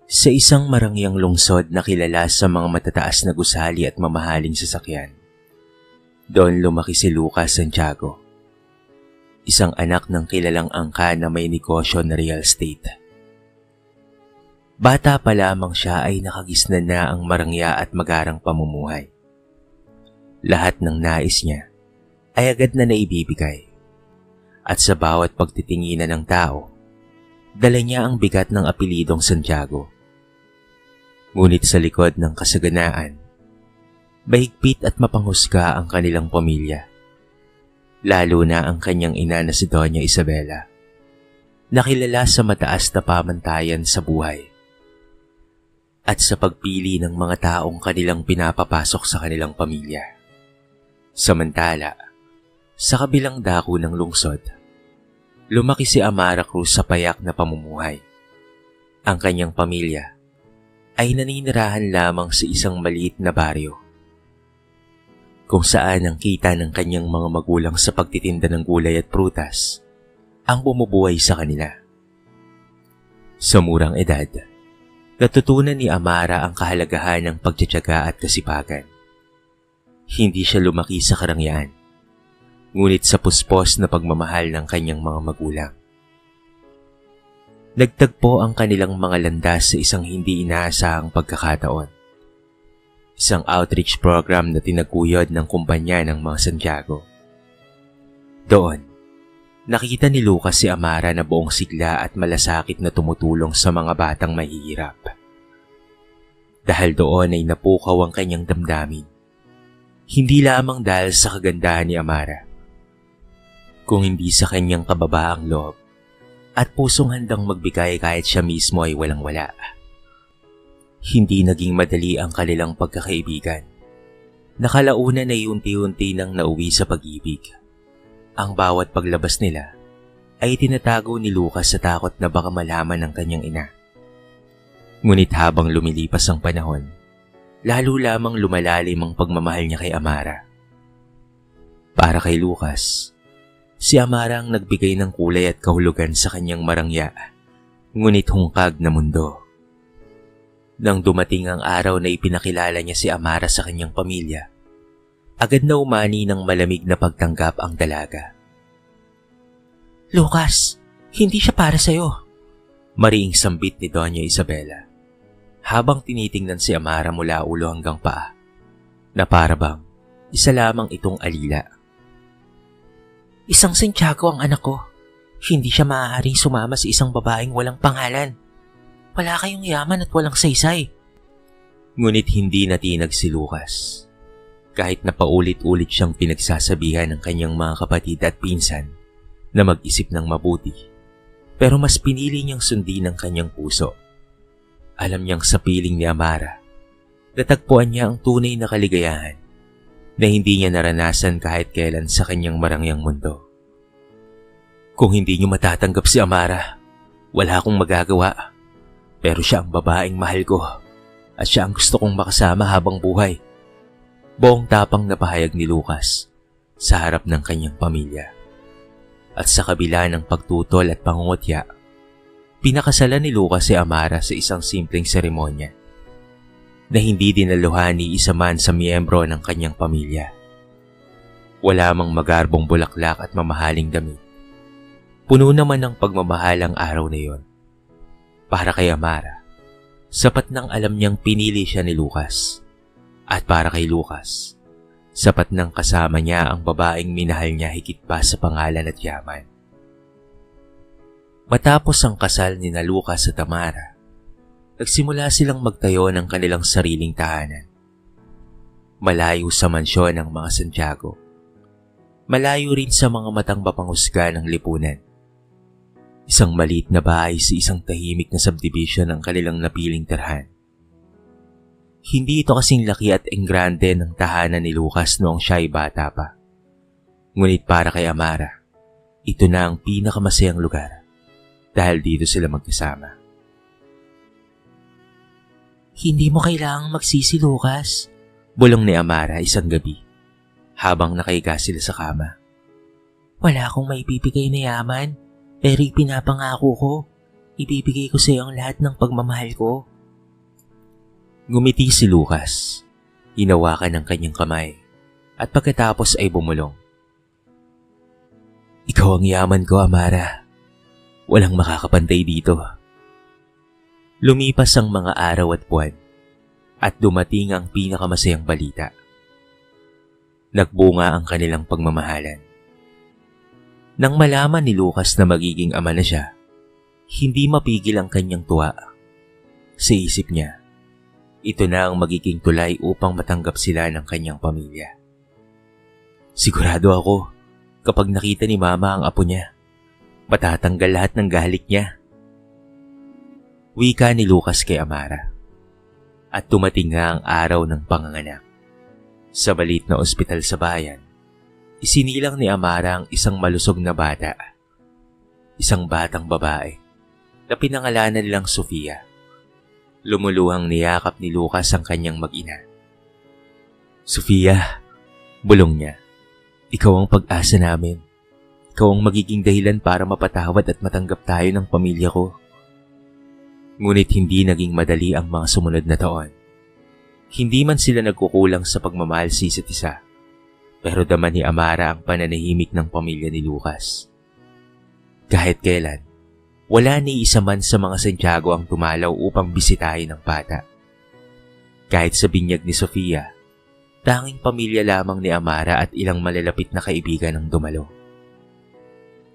Sa isang marangyang lungsod na kilala sa mga matataas na gusali at mamahaling sasakyan, doon lumaki si Lucas Santiago, isang anak ng kilalang angka na may negosyo na real estate. Bata pa lamang siya ay nakagisnan na ang marangya at magarang pamumuhay. Lahat ng nais niya ay agad na naibibigay, at sa bawat pagtitinginan ng tao, dala niya ang bigat ng apelidong Santiago. Ngunit sa likod ng kasaganaan, mahigpit at mapanghusga ang kanilang pamilya, lalo na ang kanyang ina na si Doña Isabela, nakilala sa mataas na pamantayan sa buhay at sa pagpili ng mga taong kanilang pinapapasok sa kanilang pamilya. Samantala, sa kabilang dako ng lungsod, lumaki si Amara Cruz sa payak na pamumuhay. Ang kanyang pamilya ay naninirahan lamang sa isang maliit na baryo, kung saan ang kita ng kanyang mga magulang sa pagtitinda ng gulay at prutas ang bumubuhay sa kanila. Sa murang edad, natutunan ni Amara ang kahalagahan ng pagtitiyaga at kasipagan. Hindi siya lumaki sa karangyaan, ngunit sa puspos na pagmamahal ng kanyang mga magulang. Nagtagpo ang kanilang mga landas sa isang hindi inaasahang pagkakataon. Isang outreach program na tinaguyod ng kumpanya ng mga Santiago. Doon, nakita ni Lucas si Amara na buong sigla at malasakit na tumutulong sa mga batang mahihirap. Dahil doon ay napukaw ang kanyang damdamin. Hindi lamang dahil sa kagandahan ni Amara, kung hindi sa kanyang kababaang loob at pusong handang magbigay kahit siya mismo ay walang-wala. Hindi naging madali ang kanilang pagkakaibigan. Nakalaunan ay unti-unti nang nauwi sa pag-ibig. Ang bawat paglabas nila ay tinatago ni Lucas sa takot na baka malaman ng kanyang ina. Ngunit habang lumilipas ang panahon, lalo lamang lumalalim ang pagmamahal niya kay Amara. Para kay Lucas, si Amara ang nagbigay ng kulay at kahulugan sa kanyang marangya, ngunit hungkag na mundo. Nang dumating ang araw na ipinakilala niya si Amara sa kanyang pamilya, agad na umani ng malamig na pagtanggap ang dalaga. Lucas, hindi siya para sa'yo, mariing sambit ni Doña Isabela, habang tinitingnan si Amara mula ulo hanggang paa, na para bang isa lamang itong alila. Isang Santiago ang anak ko. Hindi siya maaaring sumama sa isang babaeng walang pangalan. Wala kayong yaman at walang saysay. Ngunit hindi natinag si Lucas. Kahit na paulit-ulit siyang pinagsasabihan ng kanyang mga kapatid at pinsan na mag-isip ng mabuti, pero mas pinili niyang sundin ang kanyang puso. Alam niyang sa piling ni Amara, natagpuan niya ang tunay na kaligayahan na hindi niya naranasan kahit kailan sa kanyang marangyang mundo. Kung hindi niyo matatanggap si Amara, wala akong magagawa. Pero siya ang babaeng mahal ko at siya ang gusto kong makasama habang buhay. Buong tapang na pahayag ni Lucas sa harap ng kanyang pamilya. At sa kabila ng pagtutol at pangungutya, pinakasalan ni Lucas si Amara sa isang simpleng seremonya na hindi dinaluhan ni isa man sa miyembro ng kanyang pamilya. Wala mang magarbong bulaklak at mamahaling damit. Puno naman ng pagmamahal ang araw na yon. Para kay Amara, sapat nang alam niyang pinili siya ni Lucas. At para kay Lucas, sapat nang kasama niya ang babaeng minahal niya higit pa sa pangalan at yaman. Matapos ang kasal ni na Lucas at Amara, nagsimula silang magtayo ng kanilang sariling tahanan. Malayo sa mansyon ng mga Santiago. Malayo rin sa mga matang mapanghusga ng lipunan. Isang maliit na bahay sa isang tahimik na subdivision ang kanilang napiling tirhan. Hindi ito kasing laki at enggrande ng tahanan ni Lucas noong siya ay bata pa. Ngunit para kay Amara, ito na ang pinakamasayang lugar dahil dito sila magkasama. Hindi mo kailangang magsisi, Lucas, bulong ni Amara isang gabi habang nakahiga sila sa kama. Wala akong maibibigay na yaman. Pero ipinapangako ko, ibibigay ko sa iyo ang lahat ng pagmamahal ko. Ngumiti si Lucas. Hinawakan ang kanyang kamay at pagkatapos ay bumulong. Ikaw ang yaman ko, Amara. Walang makakapantay dito. Lumipas ang mga araw at buwan at dumating ang pinakamasayang balita. Nagbunga ang kanilang pagmamahalan. Nang malaman ni Lucas na magiging ama na siya, hindi mapigil ang kanyang tuwa. Sa isip niya, ito na ang magiging tulay upang matanggap sila ng kanyang pamilya. Sigurado ako, kapag nakita ni Mama ang apo niya, matatanggal lahat ng galit niya. Wika ni Lucas kay Amara. At dumating nga ang araw ng panganganak. Sa maliit na ospital sa bayan, isinilang ni Amara ang isang malusog na bata. Isang batang babae na pinangalanan nilang Sofia. Lumuluhang niyakap ni Lucas ang kanyang mag-ina. Sofia, bulong niya, ikaw ang pag-asa namin. Ikaw ang magiging dahilan para mapatawad at matanggap tayo ng pamilya ko. Ngunit hindi naging madali ang mga sumunod na taon. Hindi man sila nagkukulang sa pagmamahal sa isa't isa, pero dama ni Amara ang pananahimik ng pamilya ni Lucas. Kahit kailan, wala ni isa man sa mga Santiago ang tumalaw upang bisitahin ang bata. Kahit sa binyag ni Sofia, tanging pamilya lamang ni Amara at ilang malalapit na kaibigan ang dumalo.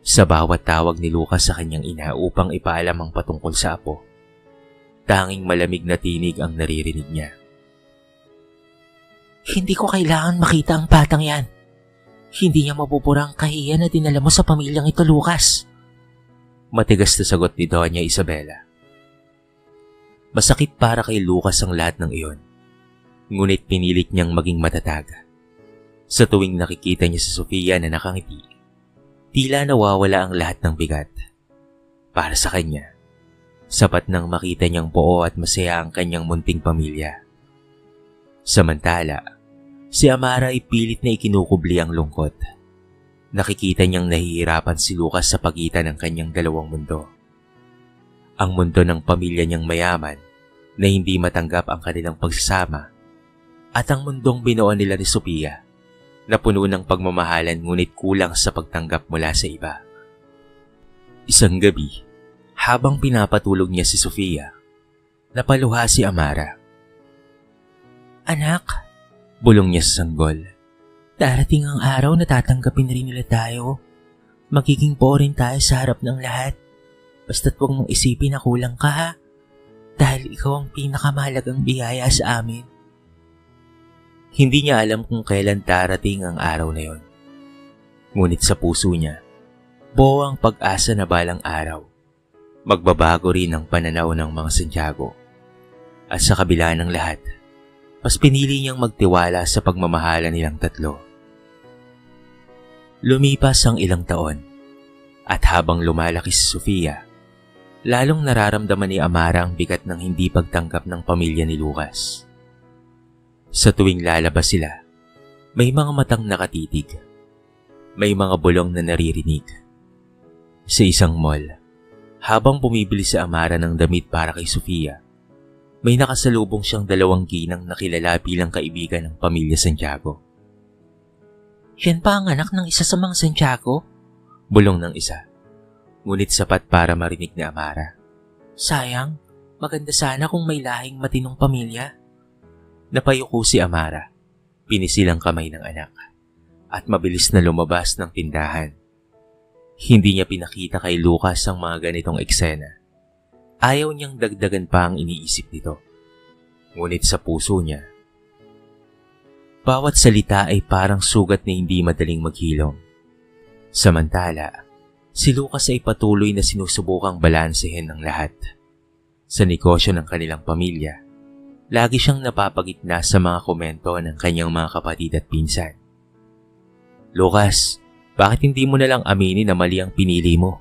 Sa bawat tawag ni Lucas sa kanyang ina upang ipaalam ang patungkol sa apo, tanging malamig na tinig ang naririnig niya. Hindi ko kailangan makita ang batang yan. Hindi niya mapupura ang kahiyan na dinala mo sa pamilyang ito, Lucas. Matigas na sagot ni Doña Isabela. Masakit para kay Lucas ang lahat ng iyon, ngunit pinilit niyang maging matatag. Sa tuwing nakikita niya si Sofia na nakangiti, tila nawawala ang lahat ng bigat. Para sa kanya, sapat nang makita niyang buo at masaya ang kanyang munting pamilya. Samantala, si Amara ay pilit na ikinukubli ang lungkot. Nakikita niyang nahihirapan si Lucas sa pagitan ng kanyang dalawang mundo. Ang mundo ng pamilya niyang mayaman na hindi matanggap ang kanilang pagsasama at ang mundong binuo nila ni Sofia na puno ng pagmamahalan ngunit kulang sa pagtanggap mula sa iba. Isang gabi, habang pinapatulog niya si Sofia, napaluha si Amara. Anak, Bulong niya sa sanggol. darating ang araw na tatanggapin rin nila tayo. Magiging boring tayo sa harap ng lahat. Basta't huwag mong isipin na kulang ka, ha? Dahil ikaw ang pinakamahalagang biyaya sa amin. Hindi niya alam kung kailan darating ang araw na yon. Ngunit sa puso niya, buo ang pag-asa na balang araw. Magbabago rin ang pananaw ng mga Santiago. At sa kabila ng lahat, mas pinili niyang magtiwala sa pagmamahala nilang tatlo. Lumipas ang ilang taon, at habang lumalaki si Sofia, lalong nararamdaman ni Amara ang bigat ng hindi pagtanggap ng pamilya ni Lucas. Sa tuwing lalabas sila, may mga matang nakatitig. May mga bulong na naririnig. Sa isang mall, habang bumibili si Amara ng damit para kay Sofia, may nakasalubong siyang 2 ginang na kilala bilang kaibigan ng pamilya Santiago. Yan pa ang anak ng isa sa mga Santiago? Bulong ng isa, ngunit sapat para marinig ni Amara. Sayang, maganda sana kung may lahing matinong pamilya. Napayuko si Amara, pinisilang kamay ng anak, at mabilis na lumabas ng tindahan. Hindi niya pinakita kay Lucas ang mga ganitong eksena. Ayaw niyang dagdagan pa ang iniisip nito. Ngunit sa puso niya, bawat salita ay parang sugat na hindi madaling maghilom. Samantala, si Lucas ay patuloy na sinusubukang balansehin ng lahat. Sa negosyo ng kanilang pamilya, lagi siyang napapagitna sa mga komento ng kanyang mga kapatid at pinsan. Lucas, bakit hindi mo na lang aminin na mali ang pinili mo?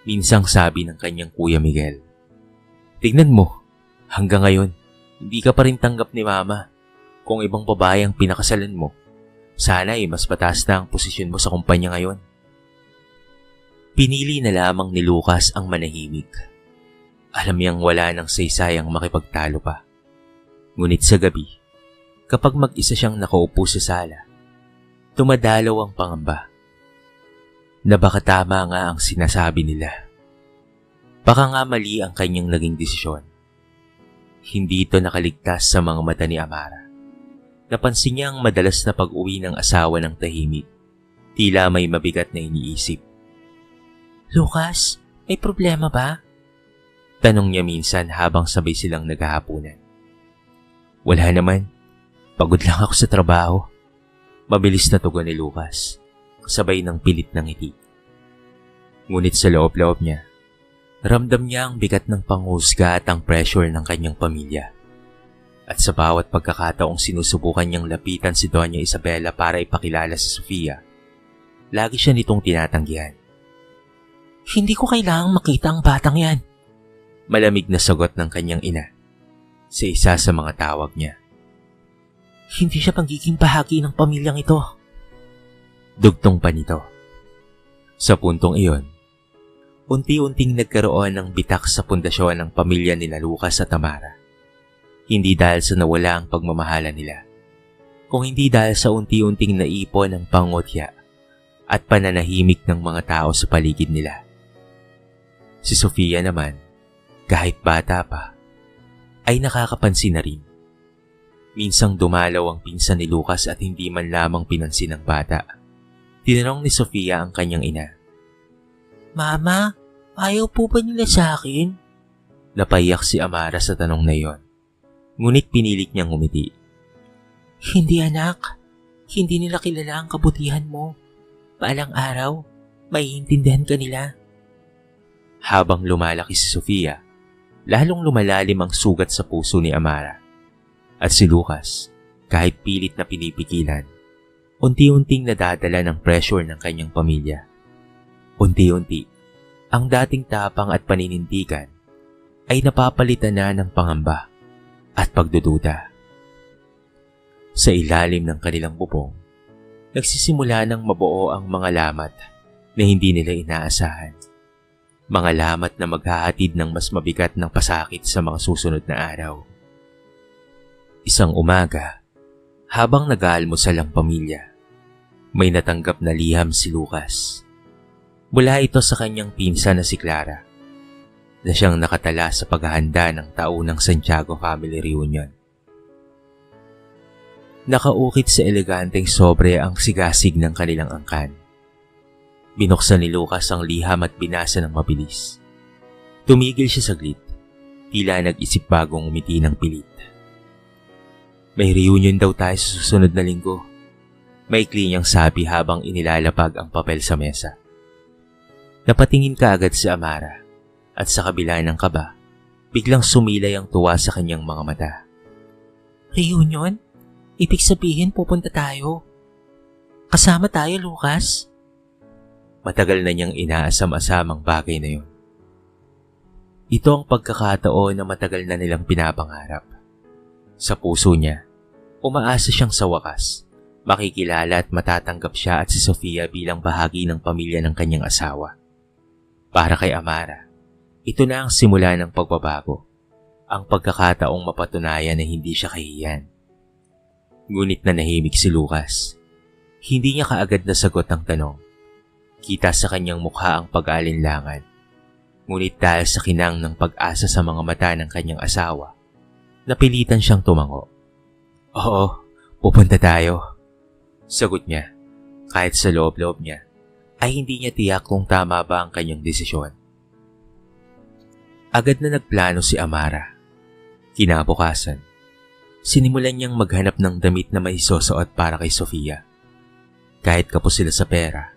Minsang sabi ng kanyang kuya Miguel. Tignan mo, hanggang ngayon, hindi ka pa rin tanggap ni Mama. Kung ibang babae ang pinakasalan mo, sana ay mas mataas na ang posisyon mo sa kumpanya ngayon. Pinili na lamang ni Lucas ang manahimik. Alam niyang wala nang saysayang makipagtalo pa. Ngunit sa gabi, kapag mag-isa siyang nakaupo sa sala, tumadalaw ang pangamba na baka tama nga ang sinasabi nila. Baka nga mali ang kanyang naging desisyon. Hindi ito nakaligtas sa mga mata ni Amara. Napansin niya ang madalas na pag-uwi ng asawa ng tahimik. Tila may mabigat na iniisip. Lucas, may problema ba? Tanong niya minsan habang sabay silang naghahapunan. Wala naman. Pagod lang ako sa trabaho. Mabilis na tugon ni Lucas, kasabay ng pilit ng ngiti. Ngunit sa loob-loob niya, ramdam niya ang bigat ng panghusga at ang pressure ng kanyang pamilya. At sa bawat pagkakataong sinusubukan niyang lapitan si Doña Isabela para ipakilala si Sofia, lagi siya nitong tinatanggihan. Hindi ko kailangang makita ang batang yan. Malamig na sagot ng kanyang ina sa isa sa mga tawag niya. Hindi siya pagiging bahagi ng pamilyang ito. Dugtong pa nito. Sa puntong iyon, unti-unting nagkaroon ng bitak sa pundasyon ng pamilya nila Lucas at Amara. Hindi dahil sa nawala ang pagmamahala nila, kung hindi dahil sa unti-unting naipon ang pangotya at pananahimik ng mga tao sa paligid nila. Si Sofia naman, kahit bata pa, ay nakakapansin na rin. Minsang dumalaw ang pinsan ni Lucas at hindi man lamang pinansin ng bata. Tinanong ni Sofia ang kanyang ina. Mama, ayaw po ba nila sa akin? Napaiyak si Amara sa tanong na iyon. Ngunit pinilit niyang ngumiti. Hindi anak, hindi nila kilala ang kabutihan mo. Paalang araw, maiintindihan ka nila. Habang lumalaki si Sofia, lalong lumalalim ang sugat sa puso ni Amara. At si Lucas, kahit pilit na pinipigilan, unti-unting nadadala ng pressure ng kanyang pamilya. Unti-unti, ang dating tapang at paninindigan ay napapalitan na ng pangamba at pagdududa. Sa ilalim ng kanilang bubong, nagsisimula ng mabuo ang mga lamat na hindi nila inaasahan. Mga lamat na maghahatid ng mas mabigat ng pasakit sa mga susunod na araw. Isang umaga, habang nag-aalmusal ang pamilya, may natanggap na liham si Lucas. Mula ito sa kanyang pinsan na si Clara, na siyang nakatala sa paghahanda ng taunang Santiago Family Reunion. Nakaukit sa eleganteng sobre ang sigasig ng kanilang angkan. Binuksan ni Lucas ang liham at binasa ng mabilis. Tumigil siya saglit, tila nag-isip bagong umiti ng pilit. May reunion daw tayo sa susunod na linggo. Maikli niyang sabi habang inilalapag ang papel sa mesa. Napatingin kaagad si Amara at sa kabila ng kaba, biglang sumilay ang tuwa sa kanyang mga mata. Reunion? Ibig sabihin pupunta tayo. Kasama tayo, Lucas? Matagal na niyang inaasam-asam ang bagay na yun. Ito ang pagkakataon na matagal na nilang pinapangarap. Sa puso niya, umaasa siyang sa wakas, makikilala at matatanggap siya at si Sofia bilang bahagi ng pamilya ng kanyang asawa. Para kay Amara, ito na ang simula ng pagbabago, ang pagkakataong mapatunayan na hindi siya kahihiyan. Ngunit nanahimik si Lucas. Hindi niya kaagad nasagot ang tanong. Kita sa kanyang mukha ang pag-aalinlangan. Ngunit dahil sa kinang ng pag-asa sa mga mata ng kanyang asawa, napilitan siyang tumango. Oo, pupunta tayo. Sagot niya, kahit sa loob-loob niya, ay hindi niya tiyak kung tama ba ang kanyang desisyon. Agad na nagplano si Amara. Kinabukasan, sinimulan niyang maghanap ng damit na maisusuot para kay Sofia. Kahit kapos sila sa pera,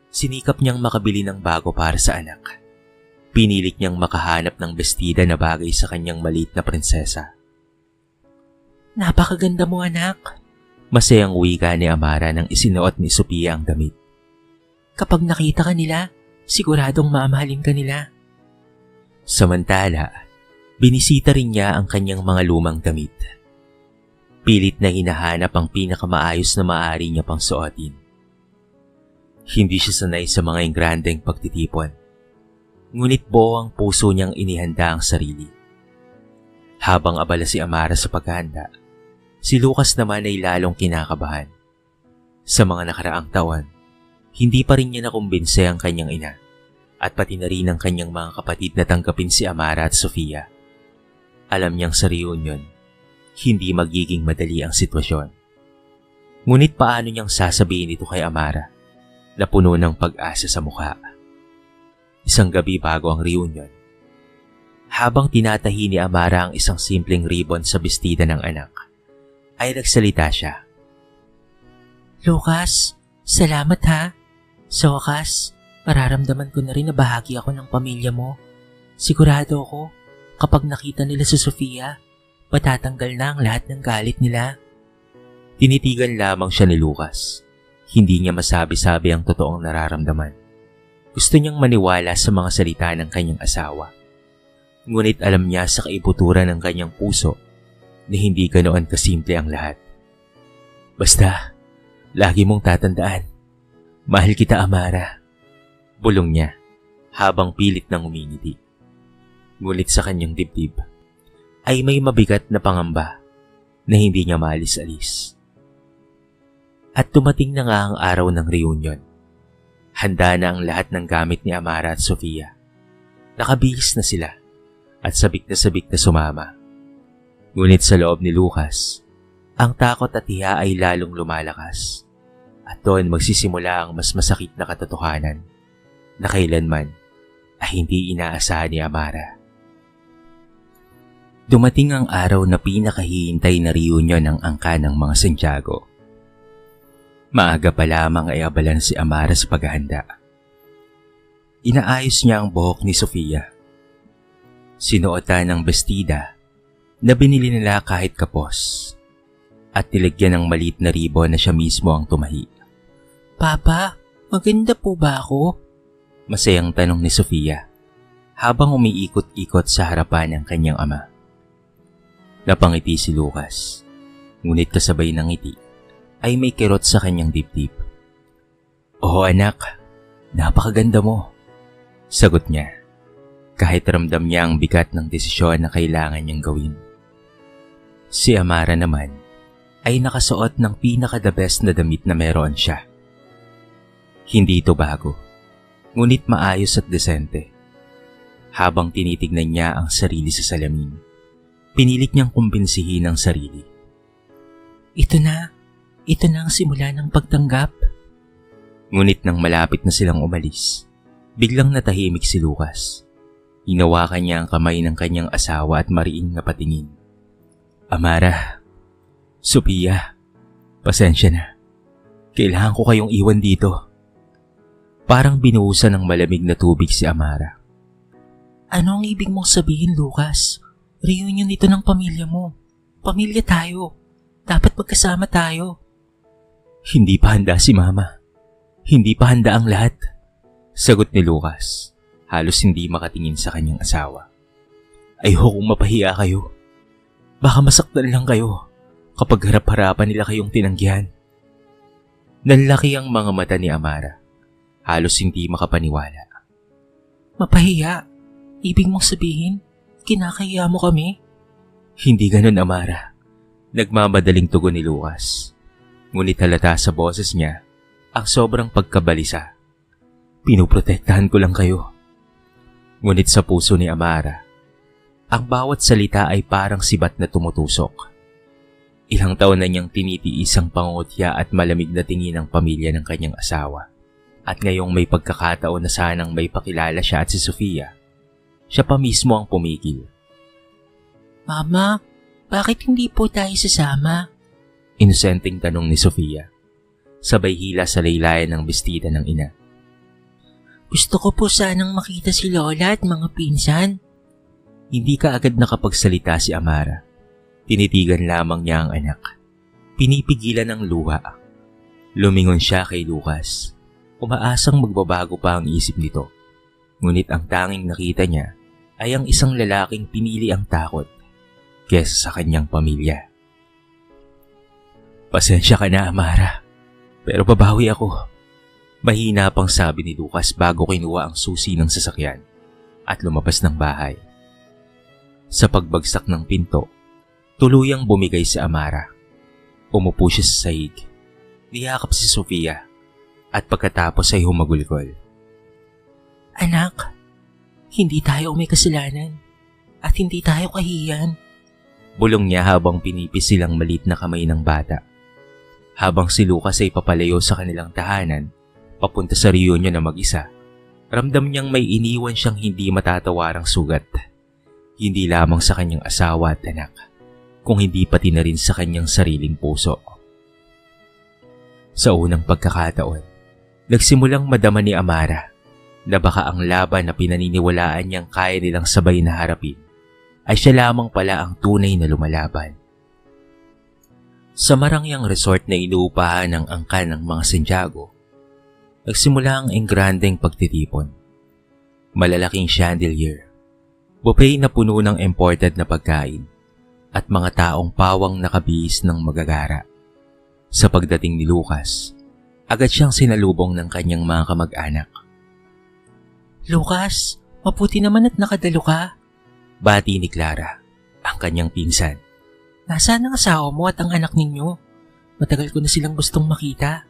sinikap niyang makabili ng bago para sa anak. Pinilit niyang makahanap ng bestida na bagay sa kanyang maliit na prinsesa. Napakaganda mo, anak. Masayang wika ni Amara nang isinuot ni Sofia ang damit. Kapag nakita ka nila, siguradong mamahalin ka nila. Samantala, binisita rin niya ang kanyang mga lumang damit. Pilit na hinahanap ang pinakamaayos na maaari niya pang suotin. Hindi siya sanay sa mga ingrandeng pagtitipon. Ngunit buo ang puso niyang inihanda ang sarili. Habang abala si Amara sa paghahanda, si Lucas naman ay lalong kinakabahan. Sa mga nakaraang taon, hindi pa rin niya nakumbinse ang kanyang ina at pati na rin ang kanyang mga kapatid na tanggapin si Amara at Sofia. Alam niyang sa reunion, hindi magiging madali ang sitwasyon. Ngunit paano niyang sasabihin ito kay Amara na puno ng pag-asa sa mukha? Isang gabi bago ang reunion, habang tinatahi ni Amara ang isang simpleng ribbon sa bestida ng anak, ay nagsalita siya. Lucas, salamat ha. Sa wakas, mararamdaman ko na rin na bahagi ako ng pamilya mo. Sigurado ako, kapag nakita nila si Sofia, matatanggal na ang lahat ng galit nila. Tinitigan lamang siya ni Lucas. Hindi niya masabi-sabi ang totoong nararamdaman. Gusto niyang maniwala sa mga salita ng kanyang asawa. Ngunit alam niya sa kaibuturan ng kanyang puso na hindi ganoon kasimple ang lahat. Basta, lagi mong tatandaan, mahal kita Amara. Bulong niya habang pilit nang umingiti. Ngunit sa kanyang dibdib ay may mabigat na pangamba na hindi niya maalis-alis. At dumating na nga ang araw ng reunion. Handa na ang lahat ng gamit ni Amara at Sofia. Nakabihis na sila at sabik na sumama. Ngunit sa loob ni Lucas, ang takot at hiya ay lalong lumalakas. At doon magsisimula ang mas masakit na katotohanan na kailanman ay hindi inaasahan ni Amara. Dumating ang araw na pinakahihintay na reunion ng angka ng mga Santiago. Maaga pa lamang ay abala na si Amara sa paghahanda. Inaayos niya ang buhok ni Sofia. Sinuotan ng bestida na binili nila kahit kapos at nilagyan ng maliit na ribbon na siya mismo ang tumahi. Papa, maganda po ba ako? Masayang tanong ni Sofia habang umiikot-ikot sa harapan ng kanyang ama. Napangiti si Lucas, ngunit kasabay ng ngiti ay may kirot sa kanyang dibdib. Oo anak, napakaganda mo, sagot niya. Kahit ramdam niya ang bigat ng desisyon na kailangan niyang gawin. Si Amara naman ay nakasuot ng pinaka-the best na damit na meron siya. Hindi ito bago, ngunit maayos at desente. Habang tinitignan niya ang sarili sa salamin, pinilit niyang kumbinsihin ang sarili. Ito na ang simula ng pagtanggap. Ngunit nang malapit na silang umalis, biglang natahimik si Lucas. Hinawakan niya ang kamay ng kanyang asawa at mariing na patingin. Amara, Sofia, pasensya na. Kailangan ko kayong iwan dito. Parang binuhusan ng malamig na tubig si Amara. Ano ang ibig mong sabihin, Lucas? Reunion ito ng pamilya mo. Pamilya tayo. Dapat magkasama tayo. Hindi pa handa si Mama. Hindi pa handa ang lahat. Sagot ni Lucas. Halos hindi makatingin sa kanyang asawa. Ayokong mapahiya kayo. Baka masaktan lang kayo kapag harap-harapan nila kayong tinanggihan. Nanlaki ang mga mata ni Amara. Halos hindi makapaniwala. Mapahiya? Ibig mong sabihin, kinakahiya mo kami? Hindi ganun, Amara. Nagmamadaling tugon ni Lucas. Ngunit halata sa boses niya ang sobrang pagkabalisa. Pinuprotektahan ko lang kayo. Ngunit sa puso ni Amara, ang bawat salita ay parang sibat na tumutusok. Ilang taon na niyang tinitiis ang pangungutya at malamig na tingin ng pamilya ng kanyang asawa. At ngayong may pagkakataon na sanang may pakilala siya at si Sofia, siya pa mismo ang pumigil. Mama, bakit hindi po tayo sasama? Inosenteng tanong ni Sofia, sabay hila sa laylayan ng bestida ng ina. Gusto ko po sanang makita si Lola at mga pinsan. Hindi ka agad nakapagsalita si Amara. Tinitigan lamang niya ang anak. Pinipigilan ang luha. Lumingon siya kay Lucas. Umaasang magbabago pa ang isip nito. Ngunit ang tanging nakita niya ay ang isang lalaking pinili ang takot kesa sa kanyang pamilya. Pasensya ka na, Amara. Pero babawi ako. Mahina pang sabi ni Lucas bago kinuha ang susi ng sasakyan at lumabas ng bahay. Sa pagbagsak ng pinto, tuluyang bumigay si Amara. Umupo siya sa sahig, niyakap si Sofia, at pagkatapos ay humagulgol. Anak, hindi tayo may kasalanan at hindi tayo kahiyan. Bulong niya habang pinipis silang maliit na kamay ng bata. Habang si Lucas ay papalayo sa kanilang tahanan, papunta sa reunion na mag-isa, ramdam niyang may iniwan siyang hindi matatawarang sugat. Hindi lamang sa kanyang asawa at anak, kung hindi pati na rin sa kanyang sariling puso. Sa unang pagkakataon, nagsimulang madama ni Amara na baka ang laban na pinaniniwalaan niyang kaya nilang sabay na harapin ay siya lamang pala ang tunay na lumalaban. Sa marangyang resort na inuupahan ng angkan ng mga Santiago, nagsimula ang engrandeng pagtitipon. Malalaking chandelier, buffet na puno ng imported na pagkain, at mga taong pawang nakabihis ng magagara. Sa pagdating ni Lucas, agad siyang sinalubong ng kanyang mga kamag-anak. Lucas, mabuti naman at nakadalo ka. Bati ni Clara, ang kanyang pinsan. Nasaan ang asawa mo at ang anak ninyo? Matagal ko na silang gustong makita.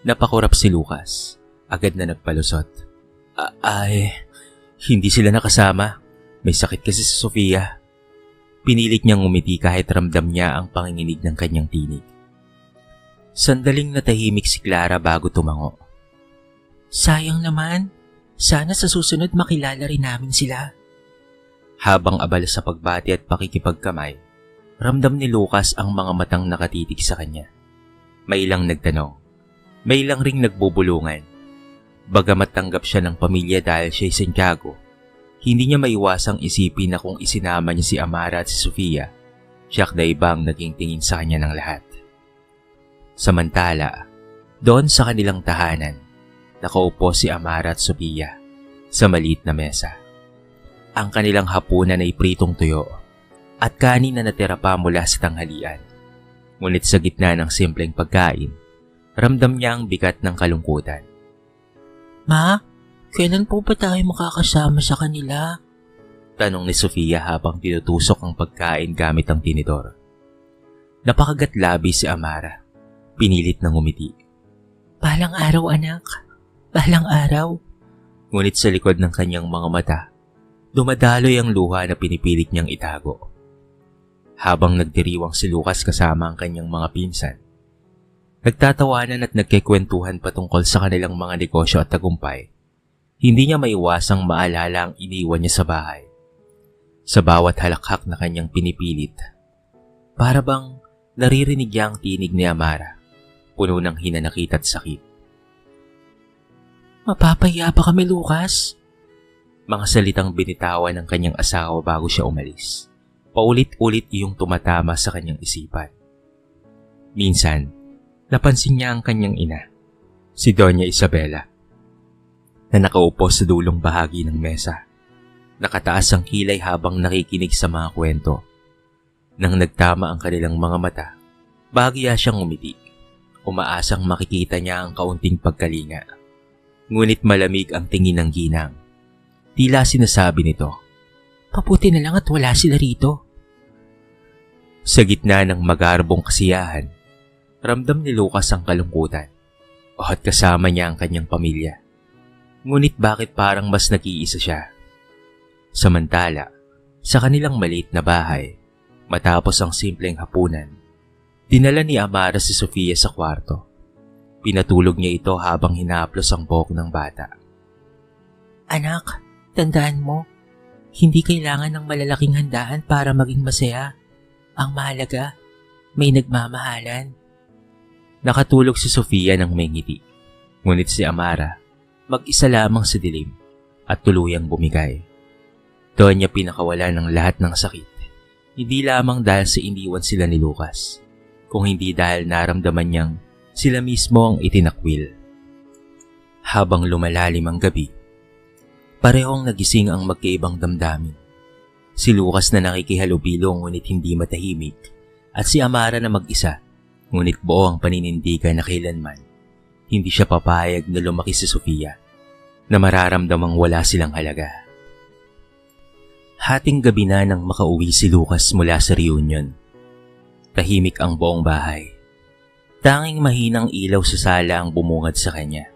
Napakurap si Lucas, agad na nagpalusot. Hindi sila nakasama. May sakit kasi si Sofia. Pinilit niyang umiti kahit ramdam niya ang panginginig ng kanyang tinig. Sandaling natahimik si Clara bago tumango. Sayang naman. Sana sa susunod makilala rin namin sila. Habang abala sa pagbati at pakikipagkamay, ramdam ni Lucas ang mga matang nakatitig sa kanya. May ilang nagtanong, may ilang ring nagbubulungan. Bagamat tanggap siya ng pamilya dahil siya'y Santiago, hindi niya maiwasang isipin na kung isinama niya si Amara at si Sofia, siyak na ibang naging tingin sa kanya ng lahat. Samantala, doon sa kanilang tahanan, nakaupo si Amara at Sofia sa maliit na mesa. Ang kanilang hapunan ay pritong tuyo at kanin na natira pa mula sa tanghalian. Ngunit sa gitna ng simpleng pagkain, ramdam niya ang bigat ng kalungkutan. Ma, kailan po ba tayo makakasama sa kanila? Tanong ni Sofia habang tinutusok ang pagkain gamit ang tinidor. Napakagat labi si Amara. Pinilit ng umiti. Balang araw, anak. Balang araw. Ngunit sa likod ng kanyang mga mata, dumadaloy ang luha na pinipilit niyang itago. Habang nagdiriwang si Lucas kasama ang kanyang mga pinsan, nagtatawanan at nagkikwentuhan patungkol sa kanilang mga negosyo at tagumpay, hindi niya maiwasang maalala ang iniwan niya sa bahay. Sa bawat halakhak na kanyang pinipilit, para bang naririnig niya ang tinig ni Amara, puno ng hinanakit at sakit. Mapapahiya pa kami, Lucas. Mga salitang binitawan ng kanyang asawa bago siya umalis. Paulit-ulit iyong tumatama sa kanyang isipan. Minsan, napansin niya ang kanyang ina, si Doña Isabela, na nakaupo sa dulong bahagi ng mesa. Nakataas ang kilay habang nakikinig sa mga kwento. Nang nagtama ang kanilang mga mata, bahagya siyang umiti. Umaasang makikita niya ang kaunting pagkalinga. Ngunit malamig ang tingin ng ginang. Tila sinasabi nito, Pabuti na lang at wala sila rito. Sa gitna ng magarbong kasiyahan, ramdam ni Lucas ang kalungkutan. At kasama niya ang kanyang pamilya. Ngunit bakit parang mas nag-iisa siya? Samantala, sa kanilang maliit na bahay, matapos ang simpleng hapunan, dinala ni Amara si Sofia sa kwarto. Pinatulog niya ito habang hinaplos ang buhok ng bata. Anak, tandaan mo, hindi kailangan ng malalaking handaan para maging masaya. Ang mahalaga, may nagmamahalan. Nakatulog si Sofia ng may ngiti. Ngunit si Amara, mag-isa lamang sa dilim at tuluyang bumigay. Doon niya pinakawala ng lahat ng sakit. Hindi lamang dahil sa iniwan sila ni Lucas, kung hindi dahil naramdaman niyang sila mismo ang itinakwil. Habang lumalalim ang gabi, parehong nagising ang magkaibang damdamin. Si Lucas na nakikihalubilo ngunit hindi matahimik, at si Amara na mag-isa, ngunit buo ang paninindigan na kailanman hindi siya papayag na lumaki si Sofia, na mararamdamang wala silang halaga. Hating gabi na nang makauwi si Lucas mula sa reunion. Tahimik ang buong bahay. Tanging mahinang ilaw sa sala ang bumungad sa kanya.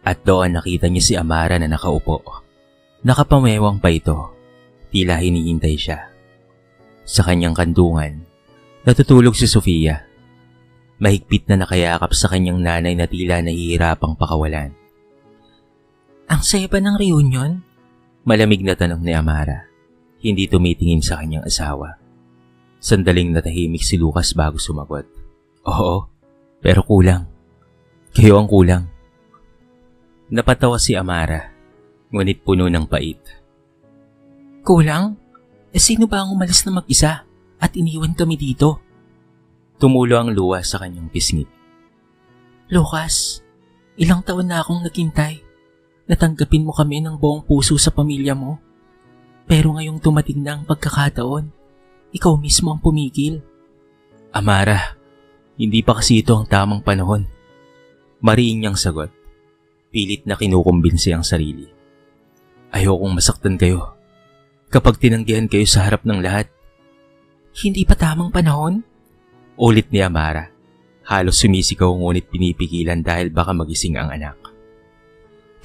At doon nakita niya si Amara na nakaupo. Nakapamewang pa ito. Tila hinihintay siya. Sa kanyang kandungan, natutulog si Sofia. Mahigpit na nakayakap sa kanyang nanay na tila nahihirapang pakawalan. Ang saya ba ng reunion? Malamig na tanong ni Amara. Hindi tumitingin sa kanyang asawa. Sandaling natahimik si Lucas bago sumagot. Oo, pero kulang. Kayo ang kulang. Napatawa si Amara, ngunit puno ng pait. Kulang? Sino ba ang umalis na mag-isa at iniwan kami dito? Tumulo ang luha sa kanyang pisngi. Lucas, ilang taon na akong naghintay. Natanggapin mo kami ng buong puso sa pamilya mo. Pero ngayong tumating na ang pagkakataon, ikaw mismo ang pumigil. Amara, hindi pa kasi ito ang tamang panahon. Mariin niyang sagot. Pilit na kinukumbinsi ang sarili. Ayokong masaktan kayo. Kapag tinanggihan kayo sa harap ng lahat. Hindi pa tamang panahon? Ulit ni Amara. Halos sumisigaw ngunit pinipigilan dahil baka magising ang anak.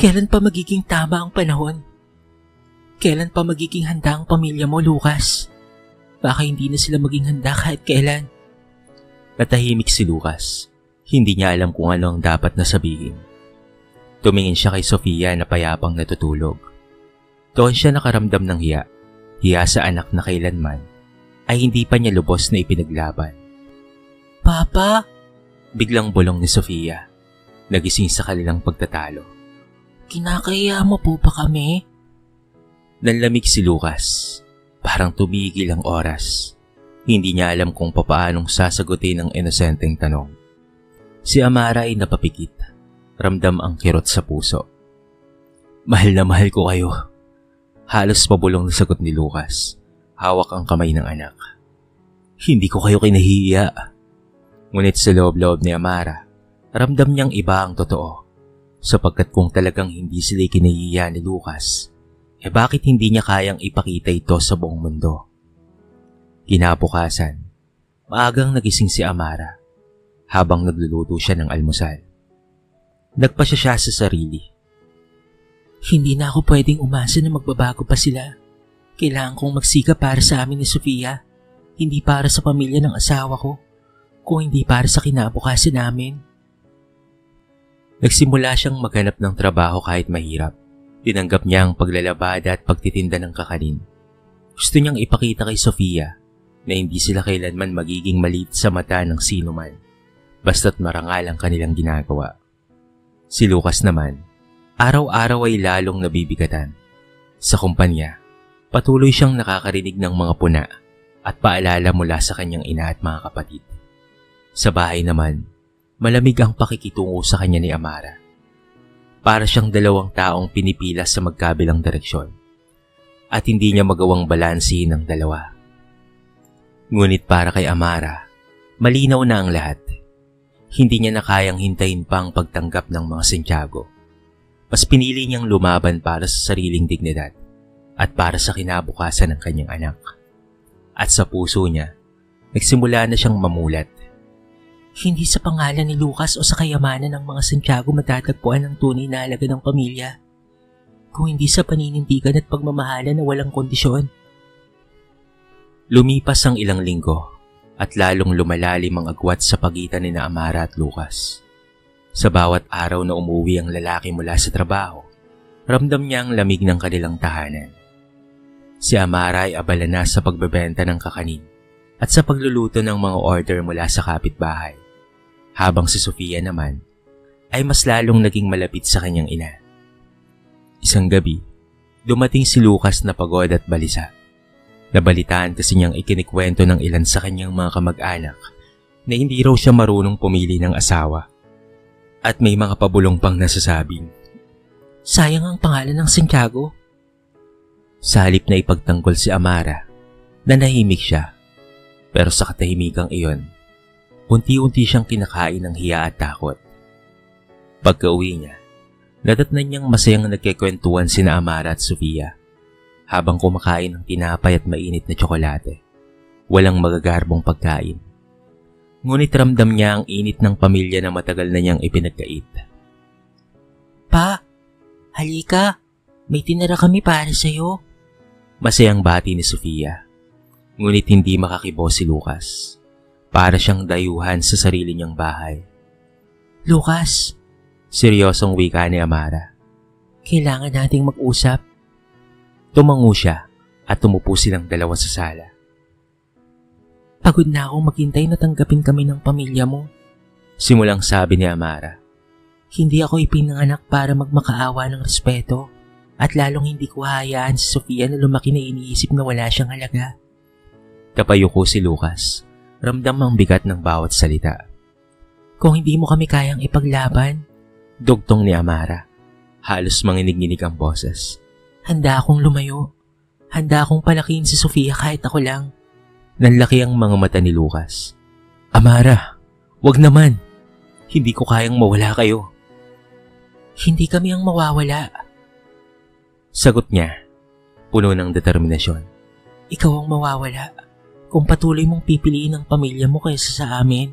Kailan pa magiging tama ang panahon? Kailan pa magiging handa ang pamilya mo, Lucas? Baka hindi na sila maging handa kahit kailan. Natahimik si Lucas. Hindi niya alam kung ano ang dapat na sabihin. Tumingin siya kay Sofia na payapang natutulog. Doon siya nakaramdam ng hiya. Hiya sa anak na kailanman ay hindi pa niya lubos na ipinaglaban. Papa? Biglang bulong ni Sofia. Nagising sa kanilang pagtatalo. Kinakaya mo po ba kami? Nanlamig si Lucas. Parang tumigil ang oras. Hindi niya alam kung papaanong sasagutin ang inosenteng tanong. Si Amara ay napapikit. Ramdam ang kirot sa puso. Mahal na mahal ko kayo. Halos pabulong na sagot ni Lucas. Hawak ang kamay ng anak. Hindi ko kayo kinahihiya. Ngunit sa loob-loob ni Amara, ramdam niyang iba ang totoo. Sapagkat kung talagang hindi sila kinahihiya ni Lucas, bakit hindi niya kayang ipakita ito sa buong mundo? Kinabukasan, maagang nagising si Amara habang nagluluto siya ng almusal. Nagpasya siya sa sarili. Hindi na ako pwedeng umasa na magbabago pa sila. Kailangan kong magsikap para sa amin ni Sofia, hindi para sa pamilya ng asawa ko, kung hindi para sa kinabukasan namin. Nagsimula siyang maghanap ng trabaho kahit mahirap. Tinanggap niya ang paglalabada at pagtitinda ng kakanin. Gusto niyang ipakita kay Sofia na hindi sila kailanman magiging maliit sa mata ng sino man, basta't marangal ang kanilang ginagawa. Si Lucas naman, araw-araw ay lalong nabibigatan. Sa kumpanya, patuloy siyang nakakarinig ng mga puna at paalala mula sa kanyang ina at mga kapatid. Sa bahay naman, malamig ang pakikitungo sa kanya ni Amara. Para siyang dalawang taong pinipila sa magkabilang direksyon at hindi niya magawang balansihin ang dalawa. Ngunit para kay Amara, malinaw na ang lahat. Hindi niya na kayang hintayin pa ang pagtanggap ng mga Santiago. Mas pinili niyang lumaban para sa sariling dignidad at para sa kinabukasan ng kanyang anak. At sa puso niya, nagsimula na siyang mamulat. Hindi sa pangalan ni Lucas o sa kayamanan ng mga Santiago matatagpuan ang tunay na halaga ng pamilya, kung hindi sa paninindigan at pagmamahalan na walang kondisyon. Lumipas ang ilang linggo at lalong lumalalim ang agwat sa pagitan ni Amara at Lucas. Sa bawat araw na umuwi ang lalaki mula sa trabaho, ramdam niya ang lamig ng kanilang tahanan. Si Amara ay abala na sa pagbebenta ng kakanin at sa pagluluto ng mga order mula sa kapitbahay. Habang si Sofia naman ay mas lalong naging malapit sa kanyang ina. Isang gabi, dumating si Lucas na pagod at balisa. Nabalitaan kasi niyang ikinikwento ng ilan sa kanyang mga kamag-anak na hindi raw siya marunong pumili ng asawa. At may mga pabulong pang nasasabing, sayang ang pangalan ng Santiago. Sa halip na ipagtanggol si Amara, nanahimik siya. Pero sa katahimikang iyon, unti-unti siyang kinakain ng hiya at takot. Pagka-uwi niya, nadatnan niyang masayang nagkikwentuhan sina Amara at Sofia. habang kumakain ng tinapay at mainit na tsokolate. Walang magagarbong pagkain. Ngunit ramdam niya ang init ng pamilya na matagal na niyang ipinagkait. Pa, halika. May tinira kami para sa'yo. Masayang bati ni Sofia. Ngunit hindi makakibo si Lucas. Para siyang dayuhan sa sarili niyang bahay. Lucas, Seryosong wika ni Amara. kailangan nating mag-usap. Tumango siya at tumupo silang dalawa sa sala. Pagod na akong maghintay na tanggapin kami ng pamilya mo. Simulang sabi ni Amara. Hindi ako ipinanganak para magmakaawa ng respeto. At lalong hindi ko hahayaan si Sofia na lumaki na iniisip na wala siyang halaga. Tapayuko si Lucas. Ramdam ang bigat ng bawat salita. Kung hindi mo kami kayang ipaglaban, Dugtong ni Amara. Halos manginig-nginig ang boses. handa akong lumayo. Handa akong palakihin si Sofia kahit ako lang. Nanlaki ang mga mata ni Lucas. Amara, wag naman. Hindi ko kayang mawala kayo. Hindi kami ang mawawala. Sagot niya, puno ng determinasyon. Ikaw ang mawawala kung patuloy mong pipiliin ang pamilya mo kaysa sa amin.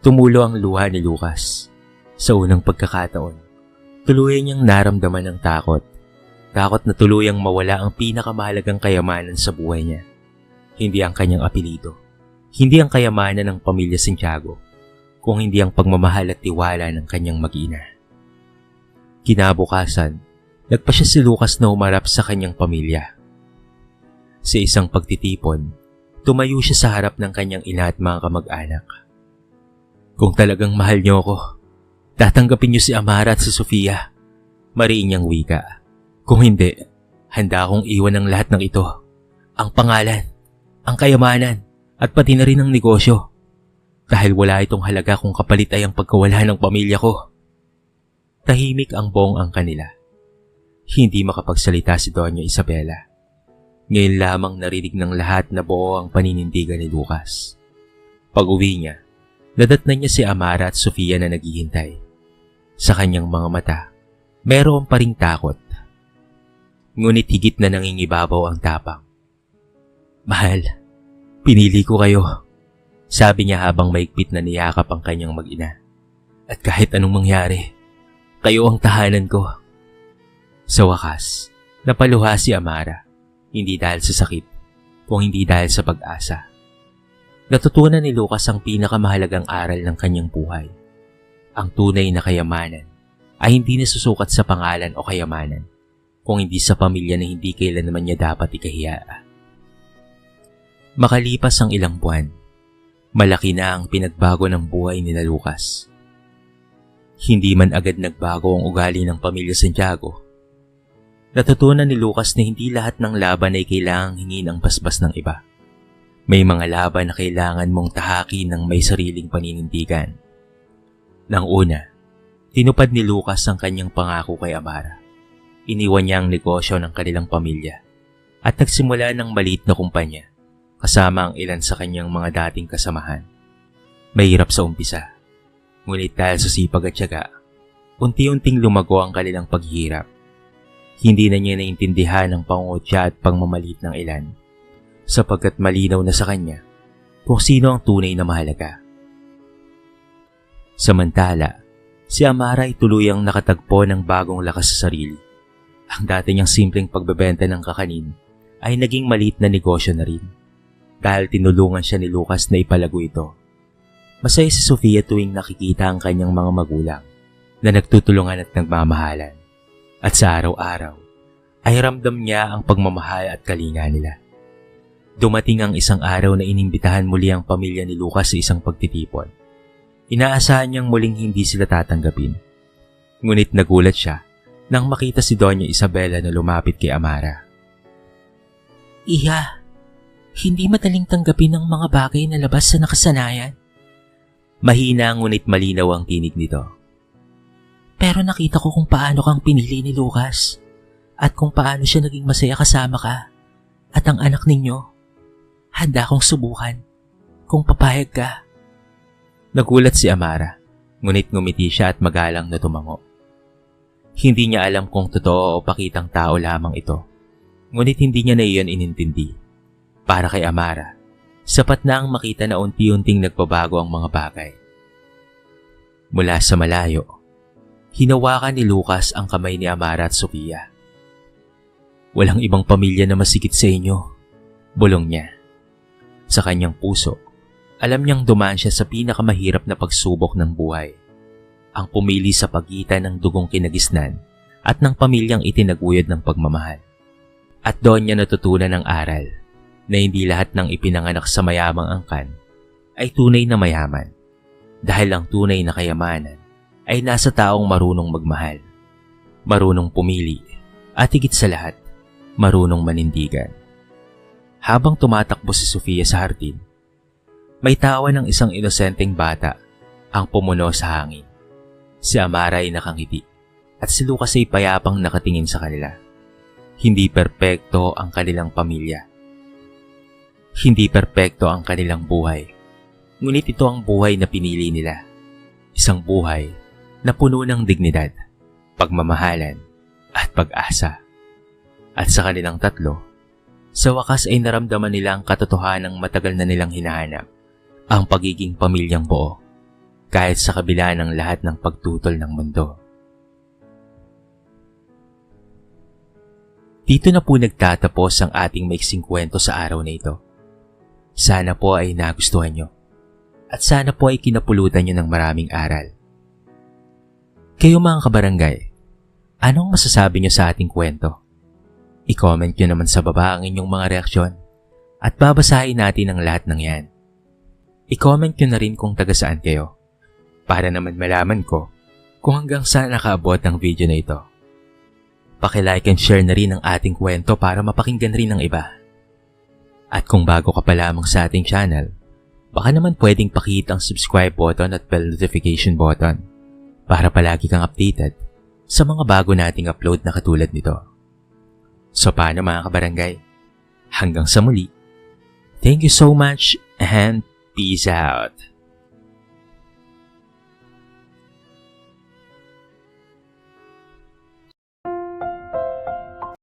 Tumulo ang luha ni Lucas. Sa unang pagkakataon, tuluyan niyang naramdaman ng takot. Takot na tuluyang mawala ang pinakamahalagang kayamanan sa buhay niya. Hindi ang kanyang apelido. Hindi ang kayamanan ng pamilya Santiago, kung hindi ang pagmamahal at tiwala ng kanyang mag-ina. Kinabukasan, nagpasya si Lucas na umarap sa kanyang pamilya. Sa isang pagtitipon, tumayo siya sa harap ng kanyang ina at mga kamag-anak. Kung talagang mahal niyo ako, tatanggapin niyo si Amara at si Sofia. Mariin niyang wika. Kung hindi, handa akong iwan ng lahat ng ito. Ang pangalan, ang kayamanan, at pati na rin ang negosyo. Dahil wala itong halaga kung kapalit ay ang pagkawala ng pamilya ko. Tahimik ang buong ang kanila. Hindi makapagsalita si Doña Isabela. Ngayon lamang narinig ng lahat na buo ang paninindigan ni Lucas. Pag-uwi niya, nadatnan niya si Amara at Sofia na naghihintay. Sa kanyang mga mata, meron pa ring takot. Ngunit higit na nangingibabaw ang tapang. Mahal, pinili ko kayo. Sabi niya habang maigpit na niyakap ang kanyang mag-ina. At kahit anong mangyari, kayo ang tahanan ko. Sa wakas, napaluha si Amara. Hindi dahil sa sakit, kung hindi dahil sa pag-asa. Natutunan ni Lucas ang pinakamahalagang aral ng kanyang buhay. Ang tunay na kayamanan ay hindi nasusukat sa pangalan o kayamanan, kung hindi sa pamilya na hindi kailanman niya dapat ikahiya. Makalipas ang ilang buwan, malaki na ang pinagbago ng buhay ni Lucas. Hindi man agad nagbago ang ugali ng pamilya Santiago. Natutunan ni Lucas na hindi lahat ng laban ay kailangang hingin ang basbas ng iba. May mga laban na kailangan mong tahaki ng may sariling paninindigan. Nang una, tinupad ni Lucas ang kanyang pangako kay Amara. Iniwan niya ang negosyo ng kanilang pamilya at nagsimula ng maliit na kumpanya kasama ang ilan sa kanyang mga dating kasamahan. Mahirap sa umpisa, ngunit dahil sa sipag at tiyaga, unti-unting lumago ang kanilang paghihirap. Hindi na niya naintindihan ang pangungutya at pangmamalit ng ilan, sapagkat malinaw na sa kanya kung sino ang tunay na mahalaga. Samantala, si Amara ay tuluyang nakatagpo ng bagong lakas sa sarili. Ang dati niyang simpleng pagbebenta ng kakanin ay naging maliit na negosyo na rin, dahil tinulungan siya ni Lucas na ipalago ito. Masaya si Sofia tuwing nakikita ang kanyang mga magulang na nagtutulungan at nagmamahalan. At sa araw-araw ay ramdam niya ang pagmamahal at kalinga nila. Dumating ang isang araw na inimbitahan muli ang pamilya ni Lucas sa isang pagtitipon. Inaasahan niyang muling hindi sila tatanggapin. Ngunit nagulat siya nang makita si Doña Isabela na lumapit kay Amara. Iha, hindi madaling tanggapin ang mga bagay na labas sa nakasanayan. Mahina ngunit malinaw ang tinig nito. Pero nakita ko kung paano kang pinili ni Lucas at kung paano siya naging masaya kasama ka at ang anak ninyo. Handa akong subukan kung papayag ka. Nagulat si Amara, ngunit ngumiti siya at magalang na tumango. Hindi niya alam kung totoo o pakitang tao lamang ito. Ngunit hindi niya na iyon inintindi. Para kay Amara, sapat na ang makita na unti-unting nagbabago ang mga bagay. Mula sa malayo, hinawakan ni Lucas ang kamay ni Amara at Sofia. Walang ibang pamilya na masigit sa inyo, bulong niya. Sa kanyang puso, alam niyang dumaan siya sa pinakamahirap na pagsubok ng buhay. Ang pumili sa pagitan ng dugong kinagisnan at ng pamilyang itinaguyod ng pagmamahal. At doon niya natutunan ang aral na hindi lahat ng ipinanganak sa mayamang angkan ay tunay na mayaman. Dahil ang tunay na kayamanan ay nasa taong marunong magmahal, marunong pumili, at higit sa lahat, marunong manindigan. Habang tumatakbo si Sofia sa hardin, may tawa ng isang inosenteng bata ang pumuno sa hangin. Si Amara ay nakangiti at si Lucas ay payapang nakatingin sa kanila. Hindi perpekto ang kanilang pamilya. Hindi perpekto ang kanilang buhay. Ngunit ito ang buhay na pinili nila. Isang buhay na puno ng dignidad, pagmamahalan, at pag-asa. At sa kanilang tatlo, sa wakas ay naramdaman nila ang katotohanang matagal na nilang hinahanap, ang pagiging pamilyang buo, kahit sa kabila ng lahat ng pagtutol ng mundo. Dito na po nagtatapos ang ating maiksing kwento sa araw na ito. Sana po ay nagustuhan nyo. At sana po ay kinapulutan nyo ng maraming aral. Kayo mga kabarangay, anong masasabi nyo sa ating kwento? I-comment nyo naman sa baba ang inyong mga reaksyon at babasahin natin ang lahat ng yan. I-comment nyo na rin kung taga saan kayo para naman malaman ko kung hanggang saan nakaabot ang video na ito. Paki-like and share na rin ang ating kwento para mapakinggan rin ng iba. At kung bago ka pa lamang sa ating channel, baka naman pwedeng pakihit ang subscribe button at bell notification button para palagi kang updated sa mga bago nating upload na katulad nito. So paano mga kabarangay? Hanggang sa muli. Thank you so much and peace out.